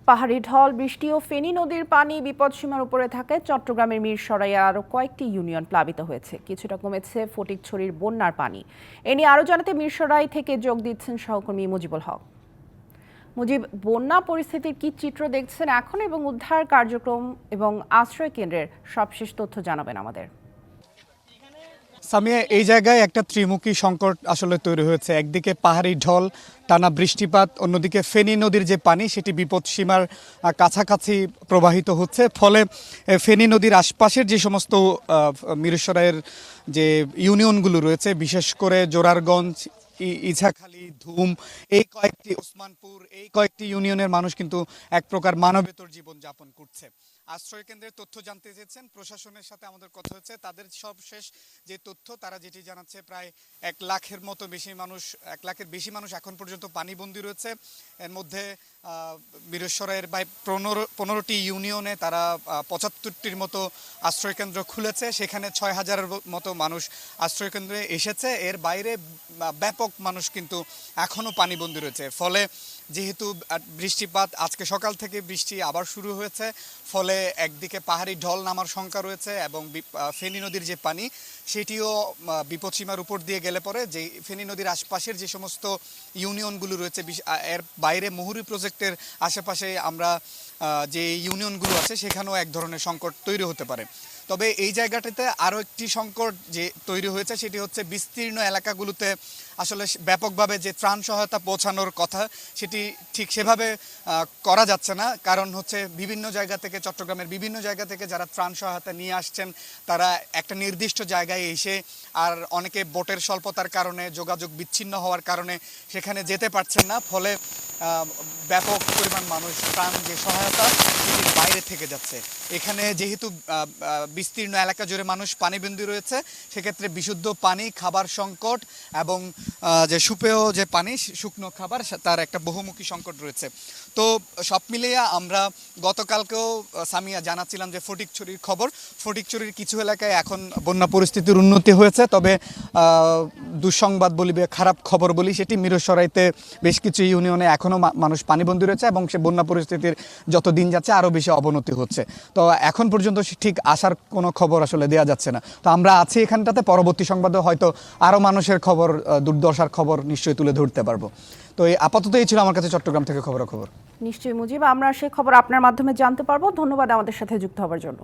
পাহাড়ি ঢল, বৃষ্টি ও ফেনী নদীর পানি বিপদসীমার উপরে থাকায় চট্টগ্রামের মিরসরাইয়ের আরও কয়েকটি ইউনিয়ন প্লাবিত হয়েছে। কিছুটা কমেছে ফটিকছড়ির বন্যার পানি। এ নিয়ে আরও জানাতে মিরসরাই থেকে যোগ দিচ্ছেন সহকর্মী মুজিবুল হক। মুজিব, বন্যা পরিস্থিতির কি চিত্র দেখছেন এখন এবং উদ্ধার কার্যক্রম এবং আশ্রয় কেন্দ্রের সবশেষ তথ্য জানাবেন আমাদের। সামিয়া, এই জায়গায় একটা ত্রিমুখী সংকট আসলে তৈরি হয়েছে। একদিকে পাহাড়ি ঢল, টানা বৃষ্টিপাত, অন্যদিকে ফেনী নদীর যে পানি সেটি বিপদসীমার কাছাকাছি প্রবাহিত হচ্ছে। ফলে ফেনী নদীর আশপাশের যে সমস্ত মিরসরাইয়ের যে ইউনিয়নগুলো রয়েছে, বিশেষ করে জোরারগঞ্জ, ইছাখালী, ধুম, এই কয়েকটি, ওসমানপুর, এই কয়েকটি ইউনিয়নের মানুষ কিন্তু এক প্রকার মানবেতর জীবন যাপন করছে। আশ্রয় কেন্দ্রের তথ্য জানতে চেয়েছেন, প্রশাসনের সাথে আমাদের কথা হচ্ছে। তাদের সবশেষ যে তথ্য, তারা যেটি জানাচ্ছে, প্রায় 1 লাখের মতো বেশি মানুষ, 1 লাখের বেশি মানুষ এখন পর্যন্ত পানিবন্দী রয়েছে। এর মধ্যে মিরসরাইয়ের প্রায় 15টি ইউনিয়নে তারা 75টির মতো আশ্রয়কেন্দ্র খুলেছে। সেখানে 6,000-এর মতো মানুষ আশ্রয়কেন্দ্রে এসেছে। এর বাইরে ব্যাপক মানুষ কিন্তু এখনও পানিবন্দী রয়েছে। ফলে যেহেতু বৃষ্টিপাত, আজকে সকাল থেকে বৃষ্টি আবার শুরু হয়েছে, ফলে একদিকে পাহাড়ি ঢল নামার শঙ্কা রয়েছে এবং ফেনী নদীর যে পানি সেটিও বিপদসীমার উপর দিয়ে গেলে পরে যে ফেনী নদীর আশপাশের যে সমস্ত ইউনিয়নগুলো রয়েছে, এর বাইরে মুহুরী প্রজেক্টের আশেপাশে আমরা যে ইউনিয়নগুলো আছে সেখানেও এক ধরনের সংকট তৈরি হতে পারে। তবে এই জায়গাটাতে আরও একটি সংকট যে তৈরি হয়েছে সেটি হচ্ছে বিস্তীর্ণ এলাকাগুলোতে আসলে ব্যাপকভাবে যে ত্রাণ সহায়তা পৌঁছানোর কথা সেটি ঠিক সেভাবে করা যাচ্ছে না। কারণ হচ্ছে বিভিন্ন জায়গা থেকে, চট্টগ্রামের বিভিন্ন জায়গা থেকে যারা ত্রাণ সহায়তা নিয়ে আসছেন, তারা একটা নির্দিষ্ট জায়গায় এসে, আর অনেকে বোটের স্বল্পতার কারণে, যোগাযোগ বিচ্ছিন্ন হওয়ার কারণে সেখানে যেতে পারছেন না। ফলে ব্যাপক পরিমাণ মানুষ ত্রাণ যে সহায়তা সেটির বাইরে থেকে যাচ্ছে। এখানে যেহেতু বিস্তীর্ণ এলাকা জুড়ে মানুষ পানিবন্দী রয়েছে, সেক্ষেত্রে বিশুদ্ধ পানি, খাবার সংকট এবং যে সুপেয় যে পানি, শুকনো খাবার, তার একটা বহুমুখী সংকট রয়েছে। তো সব মিলিয়ে আমরা গতকালকেও সামিয়া জানাচ্ছিলাম যে ফটিকছড়ির খবর, ফটিকছড়ির কিছু এলাকায় এখন বন্যা পরিস্থিতির উন্নতি হয়েছে। তবে দুঃসংবাদ বলি, খারাপ খবর বলি, সেটি মিরসরাইতে বেশ কিছু ইউনিয়নে এখনও মানুষ পানিবন্দী রয়েছে এবং সে বন্যা পরিস্থিতির যত দিন যাচ্ছে আরও বেশি অবনতি হচ্ছে। তো এখন পর্যন্ত ঠিক আসার কোনো খবর আসলে দেওয়া যাচ্ছে না। তো আমরা আছি এখানটাতে, পরবর্তী সংবাদে হয়তো আরও মানুষের খবর, দুর্দশার খবর নিশ্চয়ই তুলে ধরতে পারবো। তো এই আপাতত এই ছিল আমার কাছে চট্টগ্রাম থেকে খবর। নিশ্চয়ই মুজিব, আমরা সেই খবর আপনার মাধ্যমে জানতে পারবো। ধন্যবাদ আমাদের সাথে যুক্ত হওয়ার জন্য।